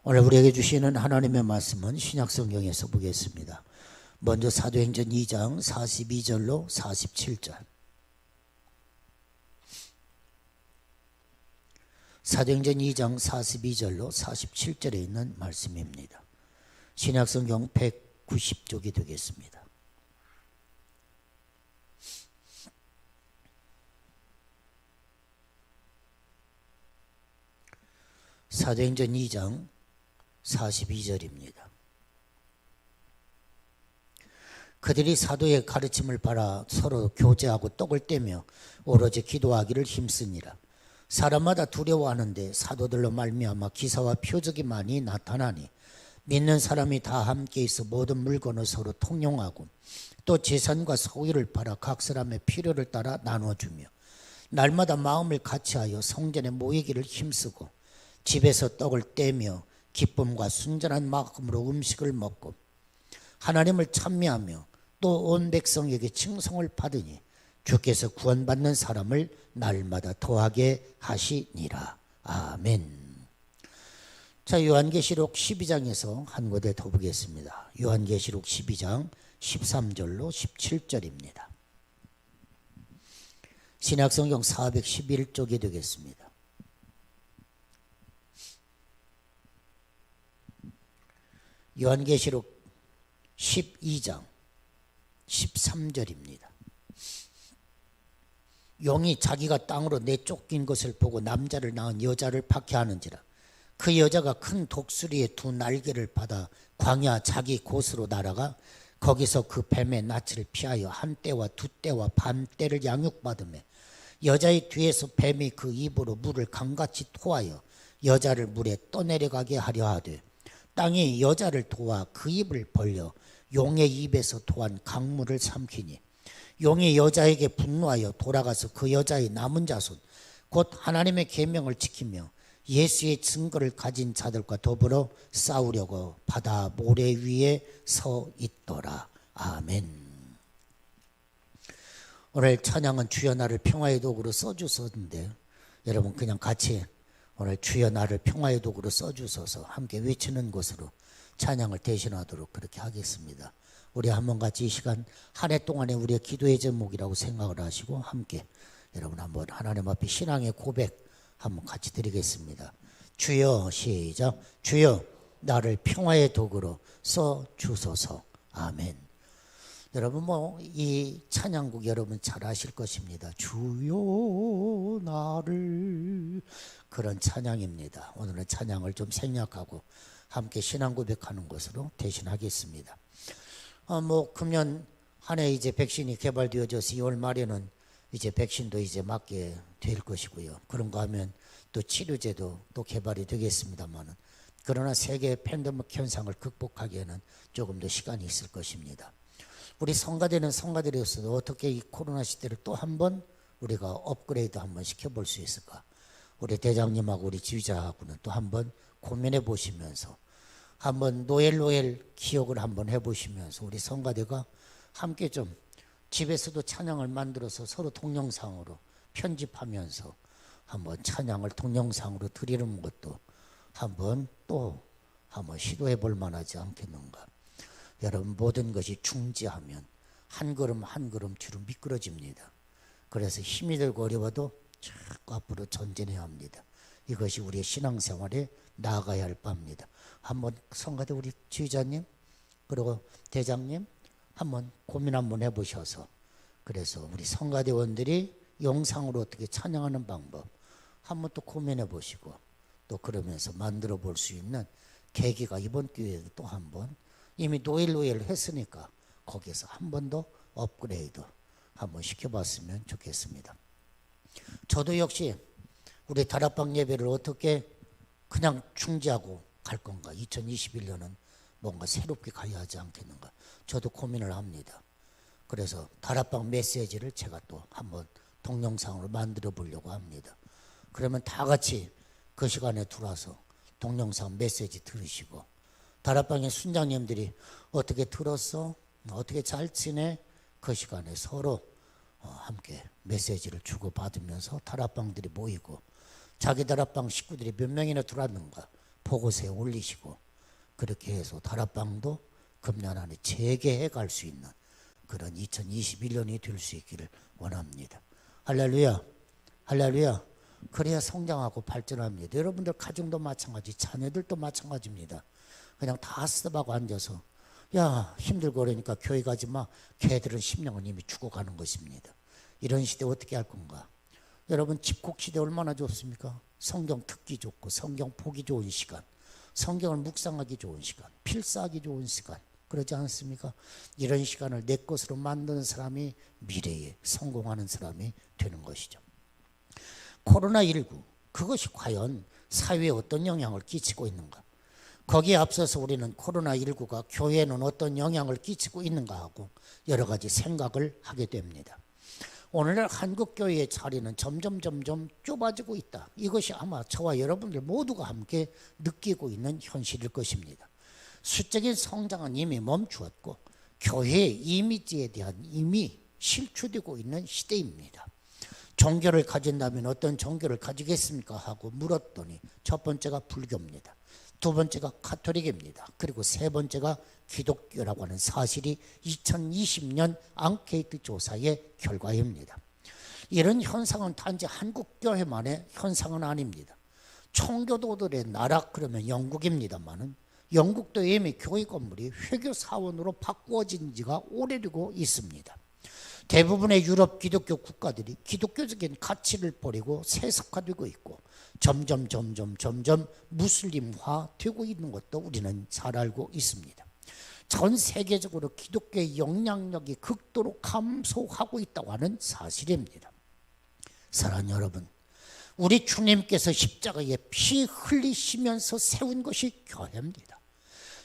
오늘 우리에게 주시는 하나님의 말씀은 신약성경에서 보겠습니다. 먼저 사도행전 2장 42절로 47절. 사도행전 2장 42절로 47절에 있는 말씀입니다. 신약성경 190쪽이 되겠습니다. 사도행전 2장 42절입니다. 그들이 사도의 가르침을 받아 서로 교제하고 떡을 떼며 오로지 기도하기를 힘쓰니라. 사람마다 두려워하는데 사도들로 말미암아 기사와 표적이 많이 나타나니 믿는 사람이 다 함께 있어 모든 물건을 서로 통용하고 또 재산과 소유를 팔아 각 사람의 필요를 따라 나눠주며 날마다 마음을 같이하여 성전에 모이기를 힘쓰고 집에서 떡을 떼며 기쁨과 순전한 마음으로 음식을 먹고 하나님을 찬미하며 또 온 백성에게 칭송을 받으니 주께서 구원받는 사람을 날마다 더하게 하시니라. 아멘. 자, 요한계시록 12장에서 한 곳에 더 보겠습니다. 요한계시록 12장 13절로 17절입니다. 신약성경 411쪽이 되겠습니다. 요한계시록 12장 13절입니다. 용이 자기가 땅으로 내쫓긴 것을 보고 남자를 낳은 여자를 박해하는지라. 그 여자가 큰 독수리의 두 날개를 받아 광야 자기 곳으로 날아가 거기서 그 뱀의 낯을 피하여 한 때와 두 때와 반 때를 양육받으며 여자의 뒤에서 뱀이 그 입으로 물을 강같이 토하여 여자를 물에 떠내려가게 하려 하되 땅이 여자를 도와 그 입을 벌려 용의 입에서 토한 강물을 삼키니 용이 여자에게 분노하여 돌아가서 그 여자의 남은 자손 곧 하나님의 계명을 지키며 예수의 증거를 가진 자들과 더불어 싸우려고 바다 모래 위에 서 있더라. 아멘. 오늘 찬양은 주여 나를 평화의 도구로 써주셨는데 여러분 그냥 같이 오늘 주여 나를 평화의 도구로 써주셔서 함께 외치는 것으로 찬양을 대신하도록 그렇게 하겠습니다. 우리 한번 같이 이 시간 한 해 동안에 우리의 기도의 제목이라고 생각을 하시고 함께 여러분 한번 하나님 앞에 신앙의 고백 한번 같이 드리겠습니다. 주여 시작. 주여 나를 평화의 도구로 써주소서. 아멘. 여러분 이 찬양곡 여러분 잘 아실 것입니다. 주여 나를 그런 찬양입니다. 오늘은 찬양을 좀 생략하고 함께 신앙 고백하는 것으로 대신하겠습니다. 금년 한 해 이제 백신이 개발되어져서 2월 말에는 이제 백신도 이제 맞게 될 것이고요. 그런가 하면 또 치료제도 또 개발이 되겠습니다만은 그러나 세계 팬데믹 현상을 극복하기에는 조금 더 시간이 있을 것입니다. 우리 성가대는 성가대로서도 어떻게 이 코로나 시대를 또 한번 우리가 업그레이드 한번 시켜볼 수 있을까? 우리 대장님하고 우리 지휘자하고는 또 한번 고민해 보시면서 한번 노엘 기억을 한번 해보시면서 우리 성가대가 함께 좀 집에서도 찬양을 만들어서 서로 동영상으로 편집하면서 한번 찬양을 동영상으로 드리는 것도 한번 시도해 볼 만하지 않겠는가. 여러분 모든 것이 중지하면 한 걸음 한 걸음 뒤로 미끄러집니다. 그래서 힘이 들고 어려워도 자꾸 앞으로 전진해야 합니다. 이것이 우리의 신앙생활에 나아가야 할 바입니다. 한번 성가대 우리 지휘자님 그리고 대장님 한번 고민 한번 해보셔서 그래서 우리 성가대원들이 영상으로 어떻게 찬양하는 방법 한번 또 고민해 보시고 또 그러면서 만들어 볼 수 있는 계기가 이번 기회에도 또 한번 이미 노엘 했으니까 거기에서 한 번 더 업그레이드 한번 시켜봤으면 좋겠습니다. 저도 역시 우리 다락방 예배를 어떻게 그냥 중지하고 갈 건가? 2021년은 뭔가 새롭게 가야 하지 않겠는가? 저도 고민을 합니다. 그래서 다락방 메시지를 제가 또 한번 동영상으로 만들어 보려고 합니다. 그러면 다 같이 그 시간에 들어와서 동영상 메시지 들으시고 다락방의 순장님들이 어떻게 들었어? 어떻게 잘 지내? 그 시간에 서로 함께 메시지를 주고받으면서 다락방들이 모이고 자기 다락방 식구들이 몇 명이나 들어왔는가 보고서에 올리시고 그렇게 해서 다락방도 금년 안에 재개해 갈 수 있는 그런 2021년이 될 수 있기를 원합니다. 할렐루야, 할렐루야. 그래야 성장하고 발전합니다. 여러분들 가정도 마찬가지, 자녀들도 마찬가지입니다. 그냥 다 스톱하고 앉아서 야 힘들고 그러니까 교회 가지 마. 걔들은 심령은 이미 죽어가는 것입니다. 이런 시대 어떻게 할 건가? 여러분 집콕 시대 얼마나 좋습니까? 성경 듣기 좋고 성경 보기 좋은 시간, 성경을 묵상하기 좋은 시간, 필사하기 좋은 시간, 그러지 않습니까? 이런 시간을 내 것으로 만드는 사람이 미래에 성공하는 사람이 되는 것이죠. 코로나19 그것이 과연 사회에 어떤 영향을 끼치고 있는가? 거기에 앞서서 우리는 코로나19가 교회에는 어떤 영향을 끼치고 있는가 하고 여러 가지 생각을 하게 됩니다. 오늘날 한국교회의 자리는 점점 좁아지고 있다. 이것이 아마 저와 여러분들 모두가 함께 느끼고 있는 현실일 것입니다. 수적인 성장은 이미 멈추었고 교회의 이미지에 대한 이미 실추되고 있는 시대입니다. 종교를 가진다면 어떤 종교를 가지겠습니까? 하고 물었더니 첫 번째가 불교입니다. 두 번째가 가톨릭입니다. 그리고 세 번째가 기독교라고 하는 사실이 2020년 앙케이트 조사의 결과입니다. 이런 현상은 단지 한국교회만의 현상은 아닙니다. 총교도들의 나라 그러면 영국입니다만은 영국도 이미 교회 건물이 회교 사원으로 바꾸어진 지가 오래되고 있습니다. 대부분의 유럽 기독교 국가들이 기독교적인 가치를 버리고 세속화되고 있고 점점 무슬림화 되고 있는 것도 우리는 잘 알고 있습니다. 전 세계적으로 기독교의 영향력이 극도로 감소하고 있다고 하는 사실입니다. 사랑하는 여러분, 우리 주님께서 십자가에 피 흘리시면서 세운 것이 교회입니다.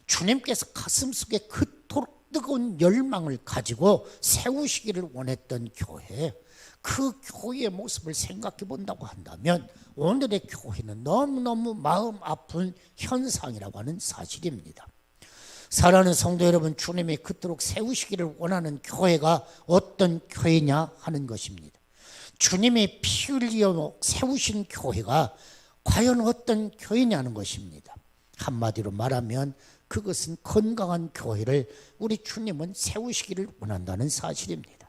주님께서 가슴속에 그토록 뜨거운 열망을 가지고 세우시기를 원했던 교회, 그 교회의 모습을 생각해 본다고 한다면 오늘의 교회는 너무너무 마음 아픈 현상이라고 하는 사실입니다. 사랑하는 성도 여러분, 주님이 그토록 세우시기를 원하는 교회가 어떤 교회냐 하는 것입니다. 주님이 피 흘려 세우신 교회가 과연 어떤 교회냐는 것입니다. 한마디로 말하면 그것은 건강한 교회를 우리 주님은 세우시기를 원한다는 사실입니다.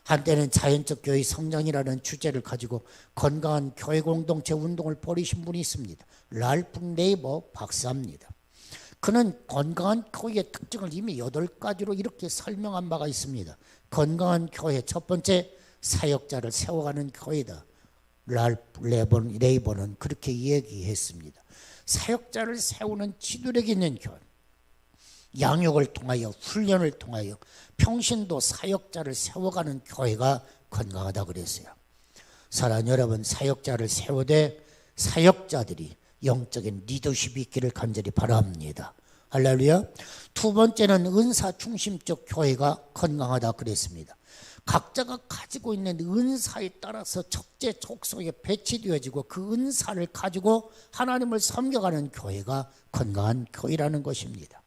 한때는 자연적 교회 성장이라는 주제를 가지고 건강한 교회 공동체 운동을 벌이신 분이 있습니다. 랄프 네이버 박사입니다. 그는 건강한 교회의 특징을 이미 8가지로 이렇게 설명한 바가 있습니다. 건강한 교회, 첫 번째, 사역자를 세워가는 교회다. 랄프 네이버는 그렇게 얘기했습니다. 사역자를 세우는 지도력 있는 교회, 양육을 통하여 훈련을 통하여 평신도 사역자를 세워가는 교회가 건강하다 그랬어요. 사랑하는 여러분, 사역자를 세우되 사역자들이 영적인 리더십이 있기를 간절히 바랍니다. 할렐루야. 두 번째는 은사 중심적 교회가 건강하다 그랬습니다. 각자가 가지고 있는 은사에 따라서 적재적소에 배치되어지고 그 은사를 가지고 하나님을 섬겨가는 교회가 건강한 교회라는 것입니다.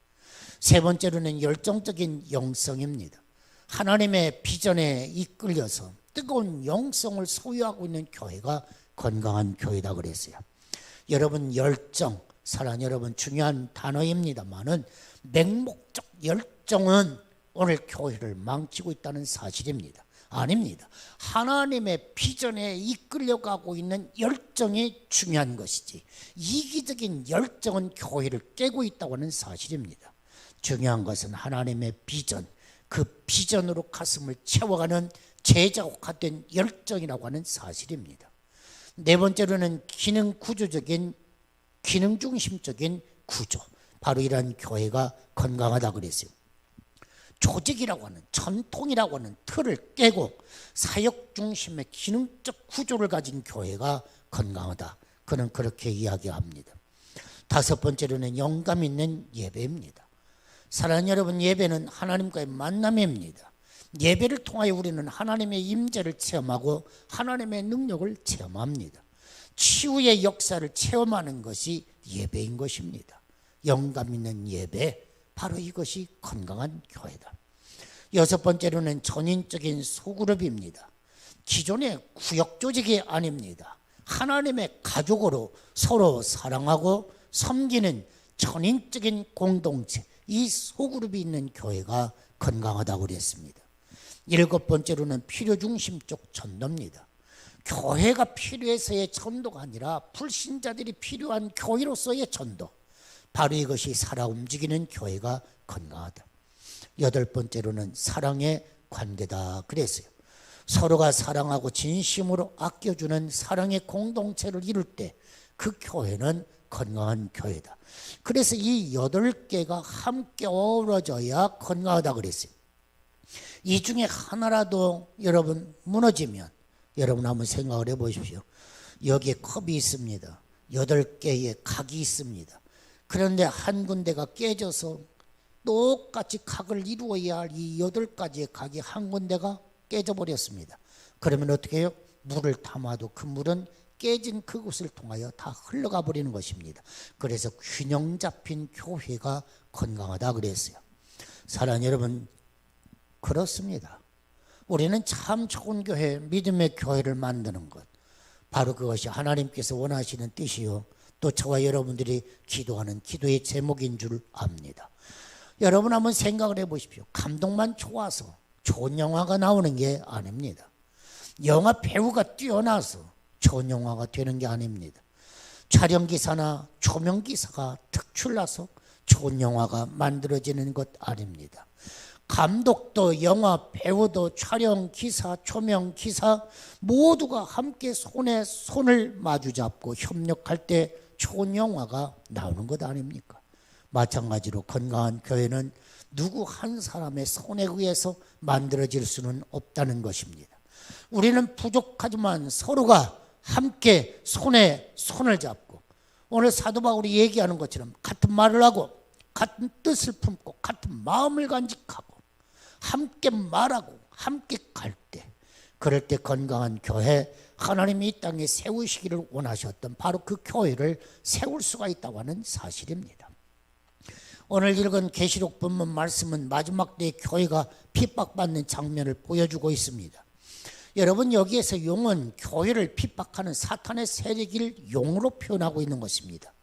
세 번째로는 열정적인 영성입니다. 하나님의 비전에 이끌려서 뜨거운 영성을 소유하고 있는 교회가 건강한 교회다 그랬어요. 여러분, 열정, 사랑하는 여러분, 중요한 단어입니다만은 맹목적 열정은 오늘 교회를 망치고 있다는 사실입니다. 아닙니다. 하나님의 비전에 이끌려가고 있는 열정이 중요한 것이지 이기적인 열정은 교회를 깨고 있다고 하는 사실입니다. 중요한 것은 하나님의 비전, 그 비전으로 가슴을 채워가는 제자화된 열정이라고 하는 사실입니다. 네 번째로는 기능 중심적인 구조, 바로 이러한 교회가 건강하다 그랬어요. 조직이라고 하는, 전통이라고 하는 틀을 깨고 사역 중심의 기능적 구조를 가진 교회가 건강하다. 그는 그렇게 이야기합니다. 다섯 번째로는 영감 있는 예배입니다. 사랑하는 여러분, 예배는 하나님과의 만남입니다. 예배를 통하여 우리는 하나님의 임재를 체험하고 하나님의 능력을 체험합니다. 치유의 역사를 체험하는 것이 예배인 것입니다. 영감 있는 예배, 바로 이것이 건강한 교회다. 여섯 번째로는 전인적인 소그룹입니다. 기존의 구역 조직이 아닙니다. 하나님의 가족으로 서로 사랑하고 섬기는 전인적인 공동체, 이 소그룹이 있는 교회가 건강하다고 그랬습니다. 7번째로는 필요중심적 전도입니다. 교회가 필요해서의 전도가 아니라 불신자들이 필요한 교회로서의 전도, 바로 이것이 살아 움직이는 교회가 건강하다. 8번째로는 사랑의 관계다 그랬어요. 서로가 사랑하고 진심으로 아껴주는 사랑의 공동체를 이룰 때 그 교회는 건강한 교회다. 그래서 이 8개가 함께 어우러져야 건강하다 그랬어요. 이 중에 하나라도 여러분 무너지면 여러분 한번 생각을 해보십시오. 여기에 컵이 있습니다. 8개의 각이 있습니다. 그런데 한 군데가 깨져서 똑같이 각을 이루어야 할 이 8가지의 각이 한 군데가 깨져버렸습니다. 그러면 어떻게 해요? 물을 담아도 그 물은 깨진 그곳을 통하여 다 흘러가 버리는 것입니다. 그래서 균형 잡힌 교회가 건강하다 그랬어요. 사랑하는 여러분, 그렇습니다. 우리는 참 좋은 교회, 믿음의 교회를 만드는 것, 바로 그것이 하나님께서 원하시는 뜻이요, 또 저와 여러분들이 기도하는 기도의 제목인 줄 압니다. 여러분 한번 생각을 해보십시오. 감동만 좋아서 좋은 영화가 나오는 게 아닙니다. 영화 배우가 뛰어나서 좋은 영화가 되는 게 아닙니다. 촬영기사나 조명기사가 특출나서 좋은 영화가 만들어지는 것 아닙니다. 감독도 영화 배우도 촬영기사, 조명기사 모두가 함께 손에 손을 마주잡고 협력할 때 좋은 영화가 나오는 것 아닙니까? 마찬가지로 건강한 교회는 누구 한 사람의 손에 의해서 만들어질 수는 없다는 것입니다. 우리는 부족하지만 서로가 함께 손에 손을 잡고, 오늘 사도 바울이 얘기하는 것처럼 같은 말을 하고 같은 뜻을 품고 같은 마음을 간직하고 함께 말하고 함께 갈 때, 그럴 때 건강한 교회, 하나님이 이 땅에 세우시기를 원하셨던 바로 그 교회를 세울 수가 있다고 하는 사실입니다. 오늘 읽은 계시록 본문 말씀은 마지막 때의 교회가 핍박받는 장면을 보여주고 있습니다. 여러분, 여기에서 용은 교회를 핍박하는 사탄의 세력을 용으로 표현하고 있는 것입니다.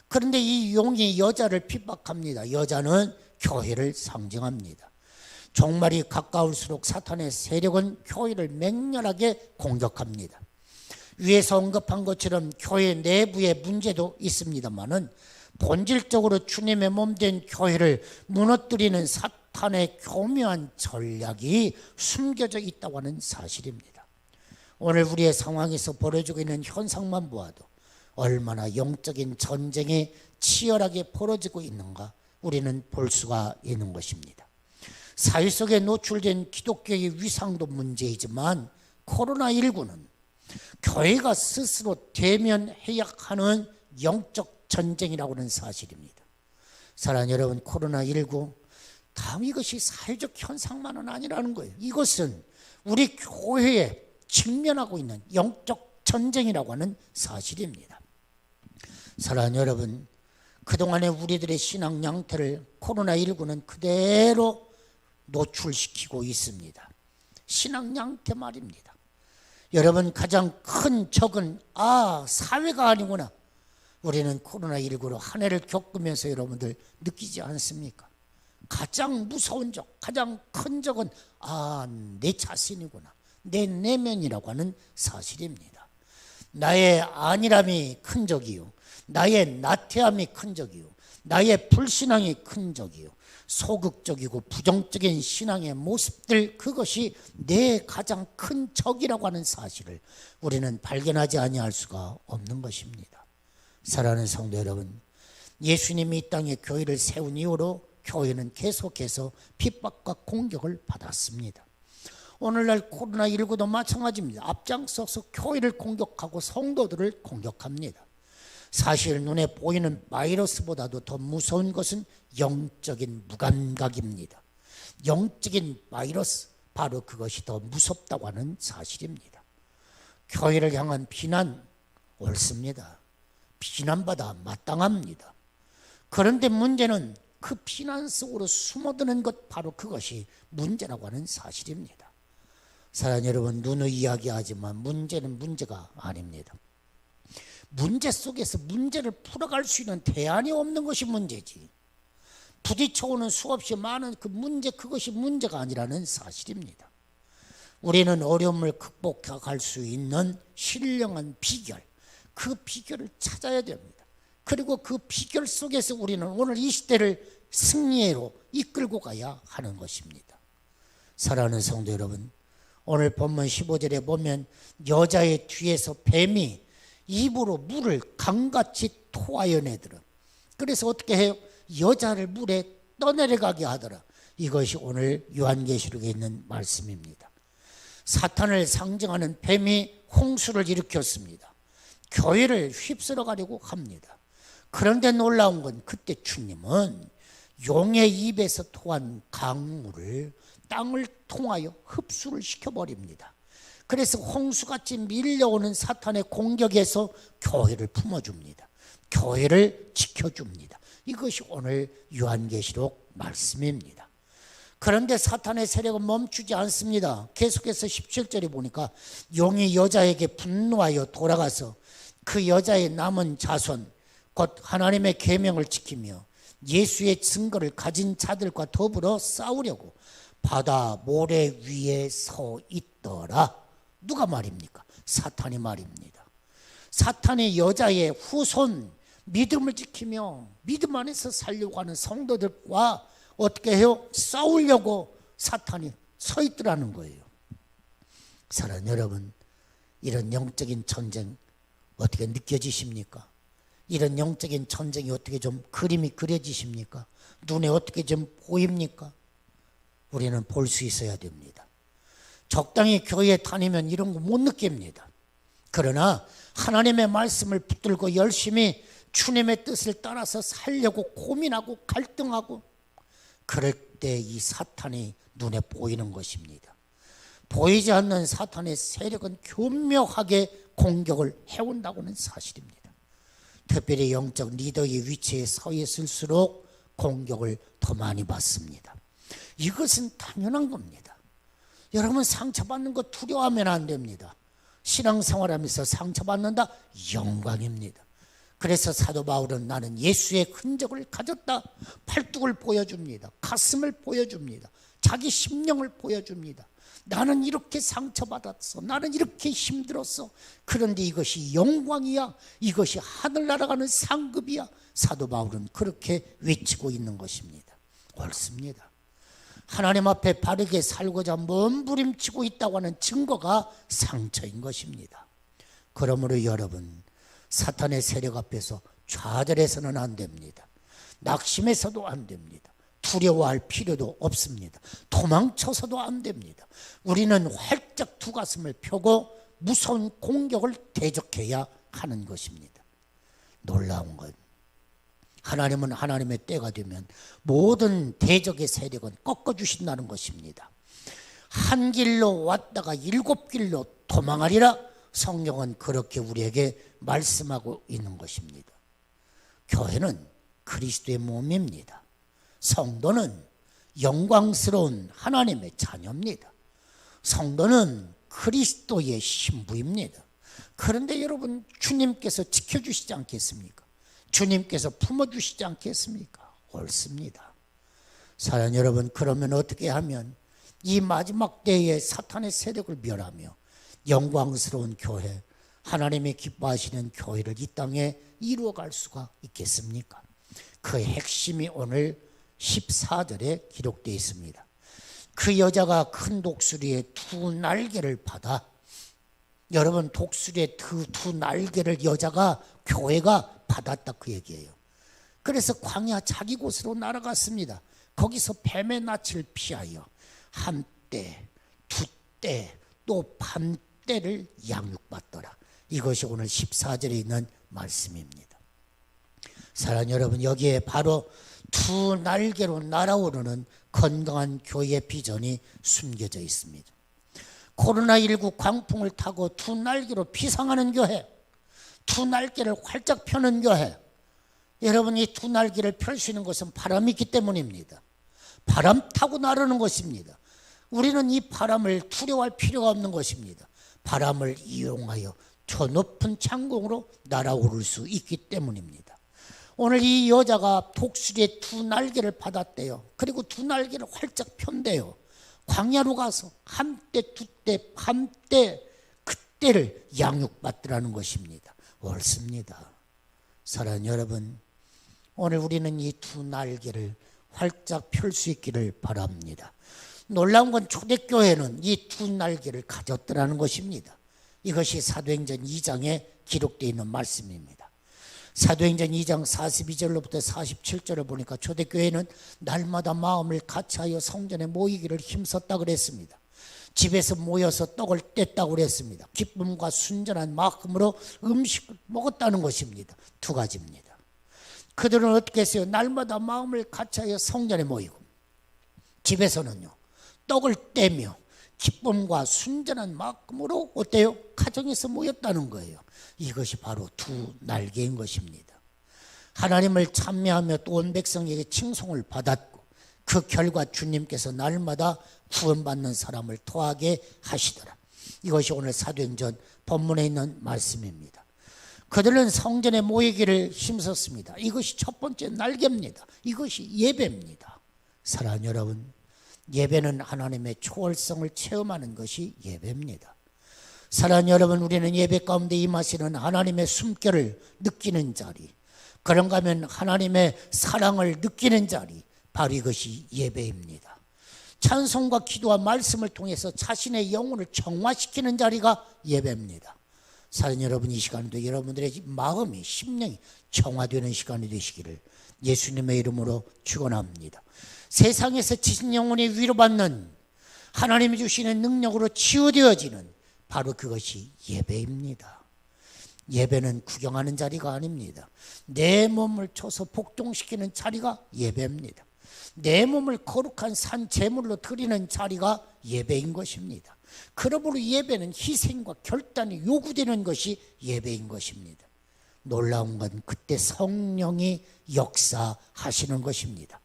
그런데 이 용이 여자를 핍박합니다. 여자는 교회를 상징합니다. 종말이 가까울수록 사탄의 세력은 교회를 맹렬하게 공격합니다. 위에서 언급한 것처럼 교회 내부의 문제도 있습니다만은 본질적으로 주님의 몸된 교회를 무너뜨리는 사탄의 교묘한 전략이 숨겨져 있다고 하는 사실입니다. 오늘 우리의 상황에서 벌어지고 있는 현상만 보아도 얼마나 영적인 전쟁이 치열하게 벌어지고 있는가 우리는 볼 수가 있는 것입니다. 사회 속에 노출된 기독교의 위상도 문제이지만 코로나19는 교회가 스스로 대면해야 하는 영적 전쟁이라고 하는 사실입니다. 사랑하는 여러분, 코로나19 다음 이것이 사회적 현상만은 아니라는 거예요. 이것은 우리 교회에 직면하고 있는 영적 전쟁이라고 하는 사실입니다. 사랑하는 여러분, 그동안의 우리들의 신앙 양태를 코로나19는 그대로 노출시키고 있습니다. 신앙 양태 말입니다. 여러분, 가장 큰 적은 사회가 아니구나. 우리는 코로나19로 한 해를 겪으면서 여러분들 느끼지 않습니까? 가장 무서운 적, 가장 큰 적은 내 자신이구나, 내 내면이라고 하는 사실입니다. 나의 안일함이 큰 적이요, 나의 나태함이 큰 적이요, 나의 불신앙이 큰 적이요, 소극적이고 부정적인 신앙의 모습들, 그것이 내 가장 큰 적이라고 하는 사실을 우리는 발견하지 아니할 수가 없는 것입니다. 사랑하는 성도 여러분, 예수님이 이 땅에 교회를 세운 이후로 교회는 계속해서 핍박과 공격을 받았습니다. 오늘날 코로나19도 마찬가지입니다. 앞장서서 교회를 공격하고 성도들을 공격합니다. 사실 눈에 보이는 바이러스보다도 더 무서운 것은 영적인 무감각입니다. 영적인 바이러스, 바로 그것이 더 무섭다고 하는 사실입니다. 교회를 향한 비난 옳습니다. 비난받아 마땅합니다. 그런데 문제는 그 비난 속으로 숨어드는 것, 바로 그것이 문제라고 하는 사실입니다. 사랑하는 여러분, 눈의 이야기하지만 문제는 문제가 아닙니다. 문제 속에서 문제를 풀어갈 수 있는 대안이 없는 것이 문제지. 부딪혀오는 수없이 많은 그 문제, 그것이 문제가 아니라는 사실입니다. 우리는 어려움을 극복할 수 있는 신령한 비결, 그 비결을 찾아야 됩니다. 그리고 그 비결 속에서 우리는 오늘 이 시대를 승리로 이끌고 가야 하는 것입니다. 사랑하는 성도 여러분, 오늘 본문 15절에 보면 여자의 뒤에서 뱀이 입으로 물을 강같이 토하여 내더라. 그래서 어떻게 해요? 여자를 물에 떠내려가게 하더라. 이것이 오늘 요한계시록에 있는 말씀입니다. 사탄을 상징하는 뱀이 홍수를 일으켰습니다. 교회를 휩쓸어 가려고 합니다. 그런데 놀라운 건 그때 주님은 용의 입에서 토한 강물을 땅을 통하여 흡수를 시켜버립니다. 그래서 홍수같이 밀려오는 사탄의 공격에서 교회를 품어줍니다. 교회를 지켜줍니다. 이것이 오늘 요한계시록 말씀입니다. 그런데 사탄의 세력은 멈추지 않습니다. 계속해서 17절에 보니까 용이 여자에게 분노하여 돌아가서 그 여자의 남은 자손 곧 하나님의 계명을 지키며 예수의 증거를 가진 자들과 더불어 싸우려고 바다 모래 위에 서 있더라. 누가 말입니까? 사탄이 말입니다. 사탄이 여자의 후손 믿음을 지키며 믿음 안에서 살려고 하는 성도들과 어떻게 해요? 싸우려고 사탄이 서 있더라는 거예요. 사랑하는 여러분, 이런 영적인 전쟁 어떻게 느껴지십니까? 이런 영적인 전쟁이 어떻게 좀 그림이 그려지십니까? 눈에 어떻게 좀 보입니까? 우리는 볼 수 있어야 됩니다. 적당히 교회에 다니면 이런 거 못 느낍니다. 그러나 하나님의 말씀을 붙들고 열심히 주님의 뜻을 따라서 살려고 고민하고 갈등하고 그럴 때 이 사탄이 눈에 보이는 것입니다. 보이지 않는 사탄의 세력은 교묘하게 공격을 해온다고는 사실입니다. 특별히 영적 리더의 위치에 서 있을수록 공격을 더 많이 받습니다. 이것은 당연한 겁니다. 여러분, 상처받는 거 두려워하면 안 됩니다. 신앙생활하면서 상처받는다? 영광입니다. 그래서 사도 바울은 나는 예수의 흔적을 가졌다. 팔뚝을 보여줍니다. 가슴을 보여줍니다. 자기 심령을 보여줍니다. 나는 이렇게 상처받았어. 나는 이렇게 힘들었어. 그런데 이것이 영광이야. 이것이 하늘나라 가는 상급이야. 사도 바울은 그렇게 외치고 있는 것입니다. 옳습니다. 하나님 앞에 바르게 살고자 몸부림치고 있다고 하는 증거가 상처인 것입니다. 그러므로 여러분, 사탄의 세력 앞에서 좌절해서는 안 됩니다. 낙심해서도 안 됩니다. 두려워할 필요도 없습니다. 도망쳐서도 안 됩니다. 우리는 활짝 두 가슴을 펴고 무서운 공격을 대적해야 하는 것입니다. 놀라운 건 하나님은 하나님의 때가 되면 모든 대적의 세력은 꺾어주신다는 것입니다. 한 길로 왔다가 일곱 길로 도망하리라. 성경은 그렇게 우리에게 말씀하고 있는 것입니다. 교회는 그리스도의 몸입니다. 성도는 영광스러운 하나님의 자녀입니다. 성도는 그리스도의 신부입니다. 그런데 여러분, 주님께서 지켜주시지 않겠습니까? 주님께서 품어주시지 않겠습니까? 옳습니다. 사랑하는 여러분, 그러면 어떻게 하면 이 마지막 때에 사탄의 세력을 멸하며 영광스러운 교회, 하나님이 기뻐하시는 교회를 이 땅에 이루어갈 수가 있겠습니까? 그 핵심이 오늘 14절에 기록되어 있습니다. 그 여자가 큰 독수리의 두 날개를 받아, 여러분, 독수리의 두 날개를 여자가, 교회가 받았다, 그 얘기예요. 그래서 광야 자기 곳으로 날아갔습니다. 거기서 뱀의 낯을 피하여 한 때, 두 때, 또 반 때를 양육받더라. 이것이 오늘 14절에 있는 말씀입니다. 사랑하는 여러분, 여기에 바로 두 날개로 날아오르는 건강한 교회의 비전이 숨겨져 있습니다. 코로나19 광풍을 타고 두 날개로 비상하는 교회, 두 날개를 활짝 펴는 교회. 여러분, 이 두 날개를 펼 수 있는 것은 바람이 있기 때문입니다. 바람 타고 나르는 것입니다. 우리는 이 바람을 두려워할 필요가 없는 것입니다. 바람을 이용하여 저 높은 창공으로 날아오를 수 있기 때문입니다. 오늘 이 여자가 독수리의 두 날개를 받았대요. 그리고 두 날개를 활짝 편대요. 광야로 가서 한때 두때 밤때 그때를 양육받더라는 것입니다. 옳습니다. 사랑하는 여러분, 오늘 우리는 이 두 날개를 활짝 펼 수 있기를 바랍니다. 놀라운 건 초대교회는 이 두 날개를 가졌더라는 것입니다. 이것이 사도행전 2장에 기록되어 있는 말씀입니다. 사도행전 2장 42절로부터 47절을 보니까 초대교회는 날마다 마음을 같이하여 성전에 모이기를 힘썼다 그랬습니다. 집에서 모여서 떡을 뗐다고 그랬습니다. 기쁨과 순전한 마음으로 음식을 먹었다는 것입니다. 두 가지입니다. 그들은 어떻게 했어요? 날마다 마음을 같이하여 성전에 모이고, 집에서는요 떡을 떼며 기쁨과 순전한 마음으로 어때요? 가정에서 모였다는 거예요. 이것이 바로 두 날개인 것입니다. 하나님을 찬미하며 또 온 백성에게 칭송을 받았고, 그 결과 주님께서 날마다 구원받는 사람을 더하게 하시더라. 이것이 오늘 사도행전 본문에 있는 말씀입니다. 그들은 성전에 모이기를 힘썼습니다. 이것이 첫 번째 날개입니다. 이것이 예배입니다. 사랑하는 여러분, 예배는 하나님의 초월성을 체험하는 것이 예배입니다. 사랑하는 여러분, 우리는 예배 가운데 임하시는 하나님의 숨결을 느끼는 자리, 그런가 하면 하나님의 사랑을 느끼는 자리, 바로 이것이 예배입니다. 찬송과 기도와 말씀을 통해서 자신의 영혼을 정화시키는 자리가 예배입니다. 사랑하는 여러분, 이 시간도 여러분들의 마음이, 심령이 정화되는 시간이 되시기를 예수님의 이름으로 축원합니다. 세상에서 지친 영혼이 위로받는, 하나님이 주시는 능력으로 치유되어지는 바로 그것이 예배입니다. 예배는 구경하는 자리가 아닙니다. 내 몸을 쳐서 복종시키는 자리가 예배입니다. 내 몸을 거룩한 산 제물로 드리는 자리가 예배인 것입니다. 그러므로 예배는 희생과 결단이 요구되는 것이 예배인 것입니다. 놀라운 건 그때 성령이 역사하시는 것입니다.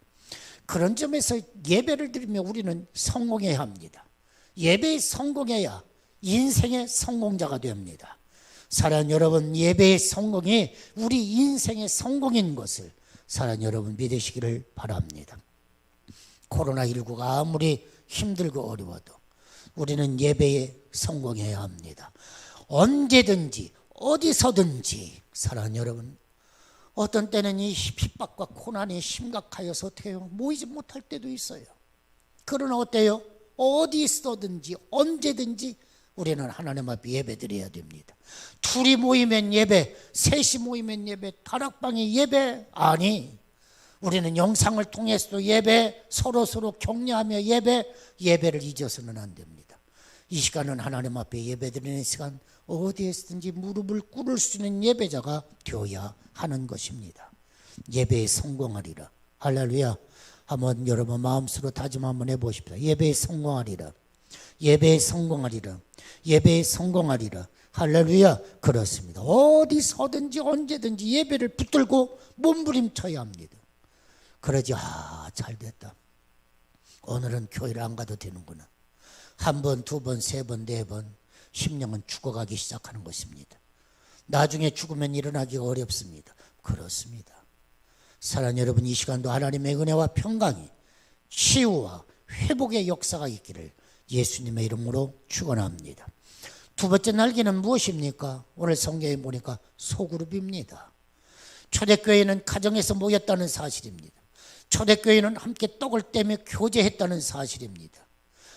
그런 점에서 예배를 드리며 우리는 성공해야 합니다. 예배에 성공해야 인생의 성공자가 됩니다. 사랑하는 여러분, 예배의 성공이 우리 인생의 성공인 것을 사랑하는 여러분 믿으시기를 바랍니다. 코로나19가 아무리 힘들고 어려워도 우리는 예배에 성공해야 합니다. 언제든지 어디서든지. 사랑하는 여러분, 어떤 때는 이 핍박과 고난이 심각하여서 어떻게 해요? 모이지 못할 때도 있어요. 그러나 어때요? 어디서든지 언제든지 우리는 하나님 앞에 예배드려야 됩니다. 둘이 모이면 예배, 셋이 모이면 예배, 다락방이 예배? 아니, 우리는 영상을 통해서도 예배, 서로 격려하며 예배를 잊어서는 안 됩니다. 이 시간은 하나님 앞에 예배드리는 시간, 어디에서든지 무릎을 꿇을 수 있는 예배자가 되어야 하는 것입니다. 예배에 성공하리라. 할렐루야. 한번 여러분 마음속으로 다짐 한번 해보십시오. 예배에 성공하리라. 예배에 성공하리라. 예배에 성공하리라. 할렐루야. 그렇습니다. 어디서든지 언제든지 예배를 붙들고 몸부림쳐야 합니다. 그러지, 잘됐다, 오늘은 교회를 안 가도 되는구나. 한 번, 두 번, 세 번, 네 번 심령은 죽어가기 시작하는 것입니다. 나중에 죽으면 일어나기가 어렵습니다. 그렇습니다. 사랑하는 여러분, 이 시간도 하나님의 은혜와 평강이, 치유와 회복의 역사가 있기를 예수님의 이름으로 축원합니다. 두 번째 날개는 무엇입니까? 오늘 성경에 보니까 소그룹입니다. 초대교회는 가정에서 모였다는 사실입니다. 초대교회는 함께 떡을 떼며 교제했다는 사실입니다.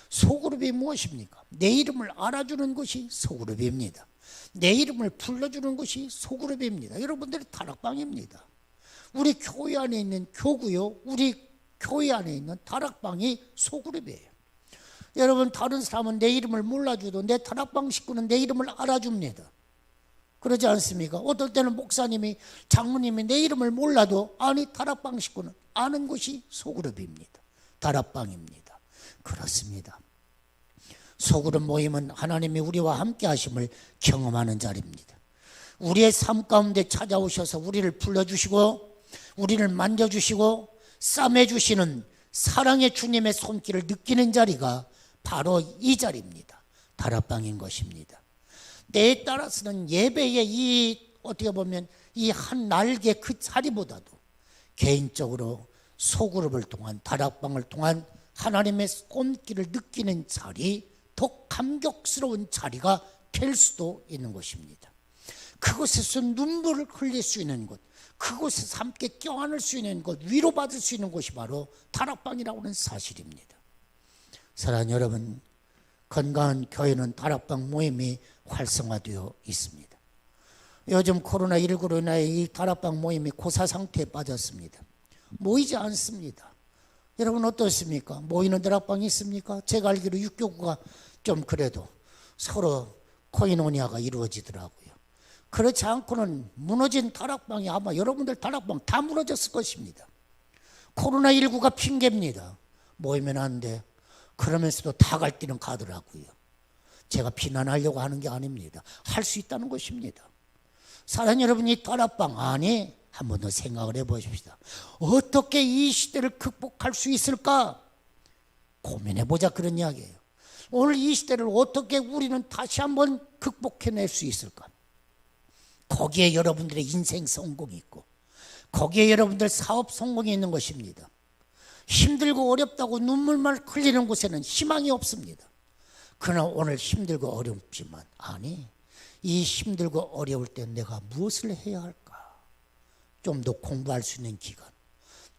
소그룹이 무엇입니까? 내 이름을 알아주는 것이 소그룹입니다. 내 이름을 불러주는 것이 소그룹입니다. 여러분들의 다락방입니다. 우리 교회 안에 있는 교구요, 우리 교회 안에 있는 다락방이 소그룹이에요. 여러분, 다른 사람은 내 이름을 몰라줘도 내 다락방 식구는 내 이름을 알아줍니다. 그러지 않습니까? 어떨 때는 목사님이, 장모님이 내 이름을 몰라도 다락방 식구는 아는 것이 소그룹입니다. 다락방입니다. 그렇습니다. 소그룹 모임은 하나님이 우리와 함께 하심을 경험하는 자리입니다. 우리의 삶 가운데 찾아오셔서 우리를 불러주시고 우리를 만져주시고 싸매주시는 사랑의 주님의 손길을 느끼는 자리가 바로 이 자리입니다. 다락방인 것입니다. 때에 따라서는 예배의 이 어떻게 보면 이 한 날개 그 자리보다도 개인적으로 소그룹을 통한 다락방을 통한 하나님의 손길을 느끼는 자리, 더 감격스러운 자리가 될 수도 있는 것입니다. 그곳에서 눈물을 흘릴 수 있는 곳, 그곳에서 함께 껴안을 수 있는 곳, 위로받을 수 있는 곳이 바로 다락방이라고 하는 사실입니다. 사랑하는 여러분, 건강한 교회는 다락방 모임이 활성화되어 있습니다. 요즘 코로나19로 인하여 이 다락방 모임이 고사 상태에 빠졌습니다. 모이지 않습니다. 여러분 어떻습니까? 모이는 다락방이 있습니까? 제가 알기로 육교구가 좀 그래도 서로 코이노니아가 이루어지더라고요. 그렇지 않고는 무너진 다락방이 아마 여러분들 다락방 다 무너졌을 것입니다. 코로나19가 핑계입니다. 모이면 안 돼. 그러면서도 다 갈 때는 가더라고요. 제가 비난하려고 하는 게 아닙니다. 할 수 있다는 것입니다. 사랑하는 여러분, 이 다락방 안에 한 번 더 생각을 해보십시다. 어떻게 이 시대를 극복할 수 있을까? 고민해보자 그런 이야기예요. 오늘 이 시대를 어떻게 우리는 다시 한번 극복해낼 수 있을까? 거기에 여러분들의 인생 성공이 있고 거기에 여러분들 사업 성공이 있는 것입니다. 힘들고 어렵다고 눈물만 흘리는 곳에는 희망이 없습니다. 그러나 오늘 힘들고 어렵지만 아니, 이 힘들고 어려울 때 내가 무엇을 해야 할까? 좀 더 공부할 수 있는 기간,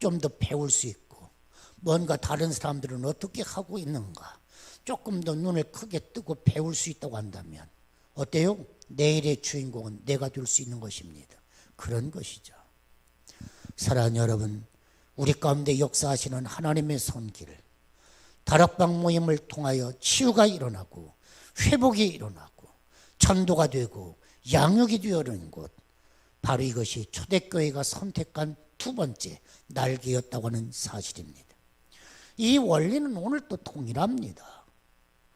좀 더 배울 수 있고 뭔가 다른 사람들은 어떻게 하고 있는가 조금 더 눈을 크게 뜨고 배울 수 있다고 한다면 어때요? 내일의 주인공은 내가 될 수 있는 것입니다. 그런 것이죠. 사랑하는 여러분, 우리 가운데 역사하시는 하나님의 손길, 다락방 모임을 통하여 치유가 일어나고 회복이 일어나고 전도가 되고 양육이 되어오는 곳, 바로 이것이 초대교회가 선택한 두 번째 날개였다고 하는 사실입니다. 이 원리는 오늘 또 동일합니다.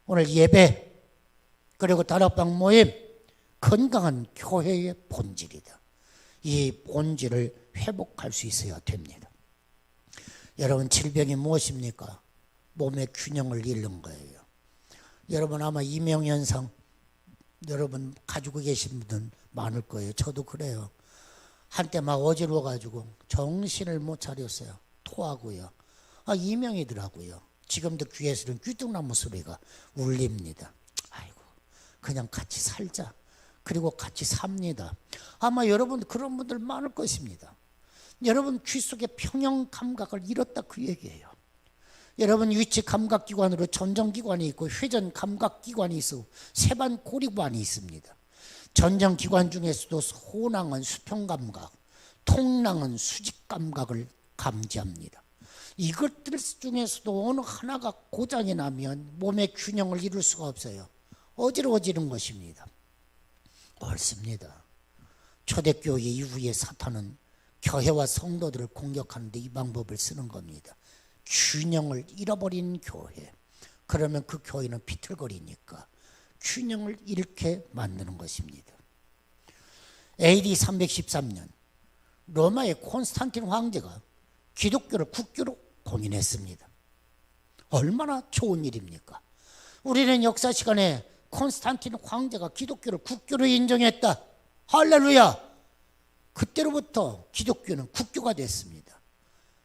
오늘 예배 그리고 다락방 모임, 건강한 교회의 본질이다. 이 본질을 회복할 수 있어야 됩니다. 여러분, 질병이 무엇입니까? 몸의 균형을 잃는 거예요. 여러분 아마 이명현상 여러분 가지고 계신 분들은 많을 거예요. 저도 그래요. 한때 막 어지러워가지고 정신을 못 차렸어요. 토하고요. 이명이더라고요. 지금도 귀에서는 귀뚱나무 소리가 울립니다. 아이고, 그냥 같이 살자. 그리고 같이 삽니다. 아마 여러분 그런 분들 많을 것입니다. 여러분 귀 속에 평형 감각을 잃었다 그 얘기예요. 여러분 위치 감각기관으로 전정기관이 있고 회전 감각기관이 있고 세반 고리관이 있습니다. 전정기관 중에서도 소낭은 수평감각, 통낭은 수직감각을 감지합니다. 이것들 중에서도 어느 하나가 고장이 나면 몸의 균형을 이룰 수가 없어요. 어지러워지는 것입니다. 옳습니다. 초대교회 이후에 사탄은 교회와 성도들을 공격하는데 이 방법을 쓰는 겁니다. 균형을 잃어버린 교회. 그러면 그 교회는 비틀거리니까 균형을 잃게 만드는 것입니다. AD 313년 로마의 콘스탄틴 황제가 기독교를 국교로 공인했습니다. 얼마나 좋은 일입니까? 우리는 역사 시간에 콘스탄틴 황제가 기독교를 국교로 인정했다. 할렐루야! 그때로부터 기독교는 국교가 됐습니다.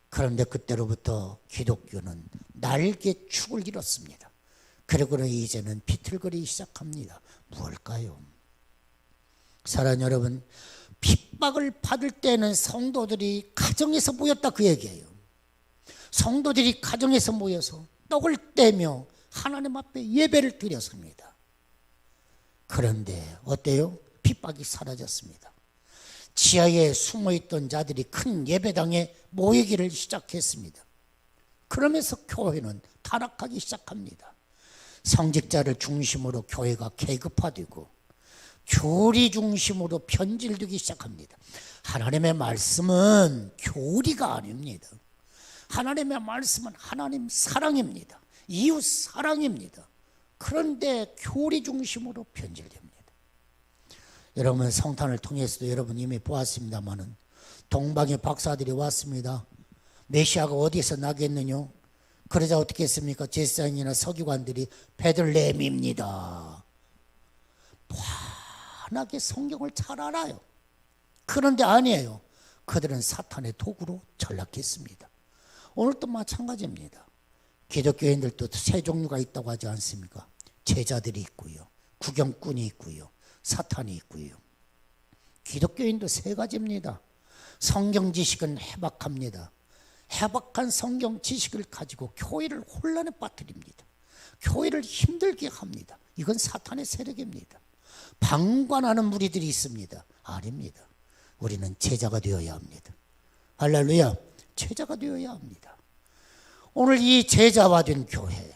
그런데 그때로부터 기독교는 날개축을 잃었습니다. 그리고는 이제는 비틀거리기 시작합니다. 무엇일까요? 사랑하는 여러분, 핍박을 받을 때는 성도들이 가정에서 모였다 그 얘기예요. 성도들이 가정에서 모여서 떡을 떼며 하나님 앞에 예배를 드렸습니다. 그런데 어때요? 핍박이 사라졌습니다. 지하에 숨어있던 자들이 큰 예배당에 모이기를 시작했습니다. 그러면서 교회는 타락하기 시작합니다. 성직자를 중심으로 교회가 계급화되고 교리 중심으로 변질되기 시작합니다. 하나님의 말씀은 교리가 아닙니다. 하나님의 말씀은 하나님 사랑입니다. 이웃 사랑입니다. 그런데 교리 중심으로 변질됩니다. 여러분 성탄을 통해서도 여러분 이미 보았습니다마는 동방의 박사들이 왔습니다. 메시아가 어디에서 나겠느냐? 그러자 어떻게 했습니까? 제사장이나 서기관들이 베들레헴입니다. 환하게 성경을 잘 알아요. 그런데 아니에요. 그들은 사탄의 도구로 전락했습니다. 오늘도 마찬가지입니다. 기독교인들도 세 종류가 있다고 하지 않습니까? 제자들이 있고요, 구경꾼이 있고요, 사탄이 있고요. 기독교인도 세 가지입니다. 성경 지식은 해박합니다. 해박한 성경 지식을 가지고 교회를 혼란에 빠뜨립니다. 교회를 힘들게 합니다. 이건 사탄의 세력입니다. 방관하는 무리들이 있습니다. 아닙니다. 우리는 제자가 되어야 합니다. 할렐루야. 제자가 되어야 합니다. 오늘 이 제자화된 교회,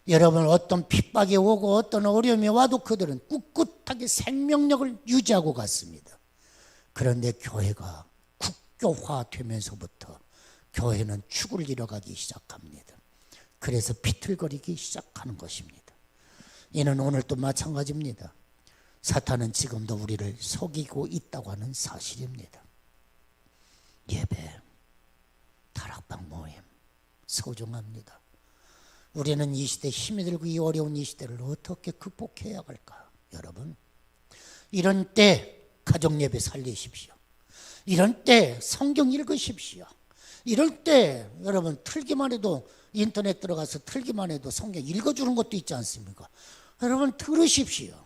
여러분 어떤 핍박이 오고 어떤 어려움이 와도 그들은 꿋꿋하게 생명력을 유지하고 갔습니다. 그런데 교회가 국교화되면서부터 교회는 축을 잃어가기 시작합니다. 그래서 비틀거리기 시작하는 것입니다. 이는 오늘도 마찬가지입니다. 사탄은 지금도 우리를 속이고 있다고 하는 사실입니다. 예배, 다락방 모임 소중합니다. 우리는 이 시대 힘이 들고 이 어려운 이 시대를 어떻게 극복해야 할까? 여러분, 이런 때 가정 예배 살리십시오. 이런 때 성경 읽으십시오. 이럴 때 여러분 틀기만 해도 인터넷 들어가서 틀기만 해도 성경 읽어주는 것도 있지 않습니까? 여러분 들으십시오.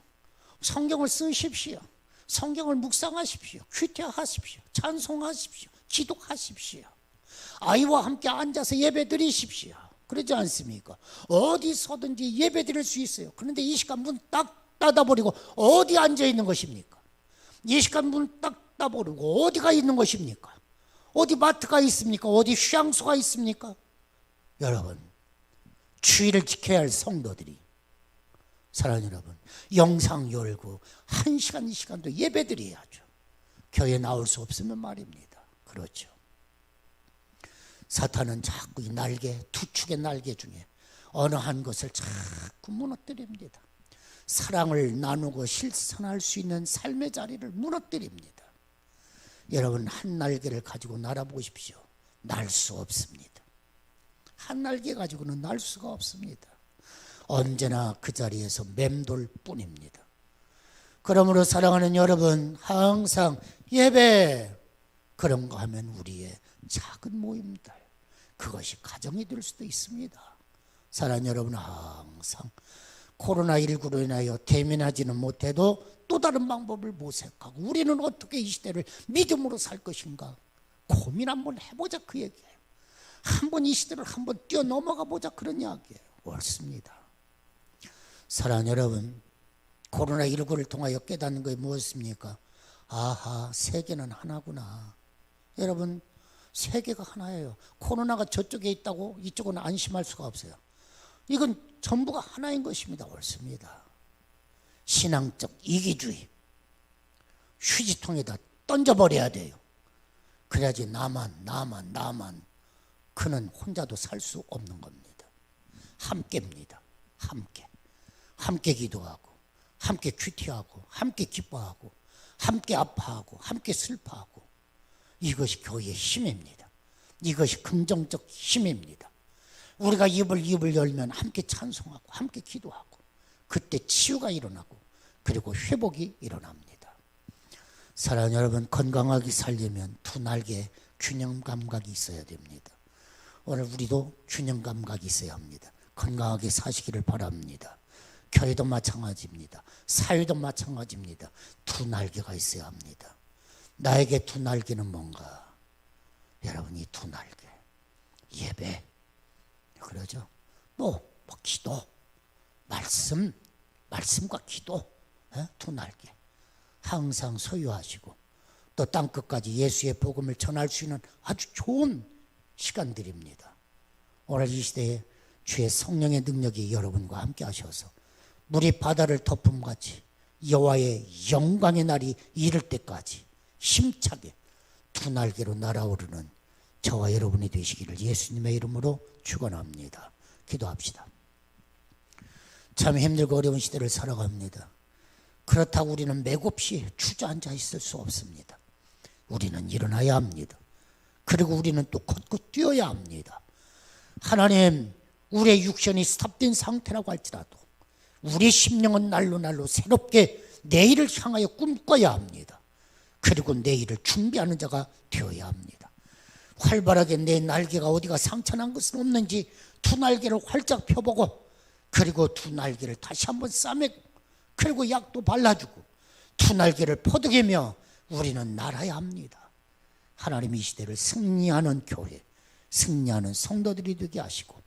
성경을 쓰십시오. 성경을 묵상하십시오. 큐티하십시오. 찬송하십시오. 기도하십시오. 아이와 함께 앉아서 예배 드리십시오. 그러지 않습니까? 어디서든지 예배 드릴 수 있어요. 그런데 이 시간 문 딱 닫아버리고 어디 앉아 있는 것입니까? 이 시간 문 딱 닫아버리고 어디가 있는 것입니까? 어디 마트가 있습니까? 어디 휴양소가 있습니까? 여러분, 주의를 지켜야 할 성도들이, 사랑하는 여러분, 영상 열고 1시간, 2시간도 예배 드려야죠. 교회에 나올 수 없으면 말입니다. 그렇죠. 사탄은 자꾸 이 날개, 두 축의 날개 중에 어느 한 것을 자꾸 무너뜨립니다. 사랑을 나누고 실천할 수 있는 삶의 자리를 무너뜨립니다. 여러분, 한 날개를 가지고 날아보십시오. 날 수 없습니다. 한 날개 가지고는 날 수가 없습니다. 언제나 그 자리에서 맴돌 뿐입니다. 그러므로 사랑하는 여러분, 항상 예배, 그런 거 하면 우리의 작은 모임들, 그것이 가정이 될 수도 있습니다. 사랑하는 여러분, 항상 코로나19로 인하여 대면하지는 못해도 또 다른 방법을 모색하고 우리는 어떻게 이 시대를 믿음으로 살 것인가 고민 한번 해보자, 그 얘기예요. 한번 이 시대를 한번 뛰어넘어가 보자, 그런 이야기예요. 옳습니다. 사랑하는 여러분, 코로나19를 통하여 깨닫는 것이 무엇입니까? 아하, 세계는 하나구나. 여러분, 세계가 하나예요. 코로나가 저쪽에 있다고 이쪽은 안심할 수가 없어요. 이건 전부가 하나인 것입니다. 옳습니다. 신앙적 이기주의, 휴지통에다 던져버려야 돼요. 그래야지 나만 그는 혼자도 살 수 없는 겁니다. 함께입니다. 함께 기도하고, 함께 큐티하고, 함께 기뻐하고, 함께 아파하고, 함께 슬퍼하고, 이것이 교회의 힘입니다. 이것이 긍정적 힘입니다. 우리가 입을 열면 함께 찬송하고 함께 기도하고, 그때 치유가 일어나고 그리고 회복이 일어납니다. 사랑하는 여러분, 건강하게 살려면 두 날개 균형 감각이 있어야 됩니다. 오늘 우리도 균형 감각이 있어야 합니다. 건강하게 사시기를 바랍니다. 교회도 마찬가지입니다. 사회도 마찬가지입니다. 두 날개가 있어야 합니다. 나에게 두 날개는 뭔가? 여러분, 이 두 날개, 예배, 그러죠. 뭐 기도, 말씀과 기도, 두 날개 항상 소유하시고, 또 땅끝까지 예수의 복음을 전할 수 있는 아주 좋은 시간들입니다. 오늘 이 시대에 주의 성령의 능력이 여러분과 함께 하셔서 물이 바다를 덮음같이 여호와의 영광의 날이 이를 때까지 힘차게 두 날개로 날아오르는 저와 여러분이 되시기를 예수님의 이름으로 축원합니다. 기도합시다. 참 힘들고 어려운 시대를 살아갑니다. 그렇다고 우리는 맥없이 주저앉아 있을 수 없습니다. 우리는 일어나야 합니다. 그리고 우리는 또 걷고 뛰어야 합니다. 하나님, 우리의 육신이 스탑된 상태라고 할지라도 우리 심령은 날로 새롭게 내일을 향하여 꿈꿔야 합니다. 그리고 내일을 준비하는 자가 되어야 합니다. 활발하게 내 날개가 어디가 상처난 것은 없는지 두 날개를 활짝 펴보고, 그리고 두 날개를 다시 한번 싸매고, 그리고 약도 발라주고 두 날개를 퍼득이며 우리는 날아야 합니다. 하나님 이 시대를 승리하는 교회, 승리하는 성도들이 되게 하시고,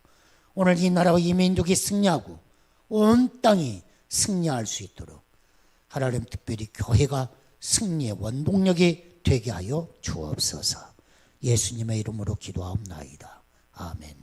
오늘 이 나라와 이 민족이 승리하고 온 땅이 승리할 수 있도록 하나님 특별히 교회가 승리의 원동력이 되게 하여 주옵소서. 예수님의 이름으로 기도하옵나이다. 아멘.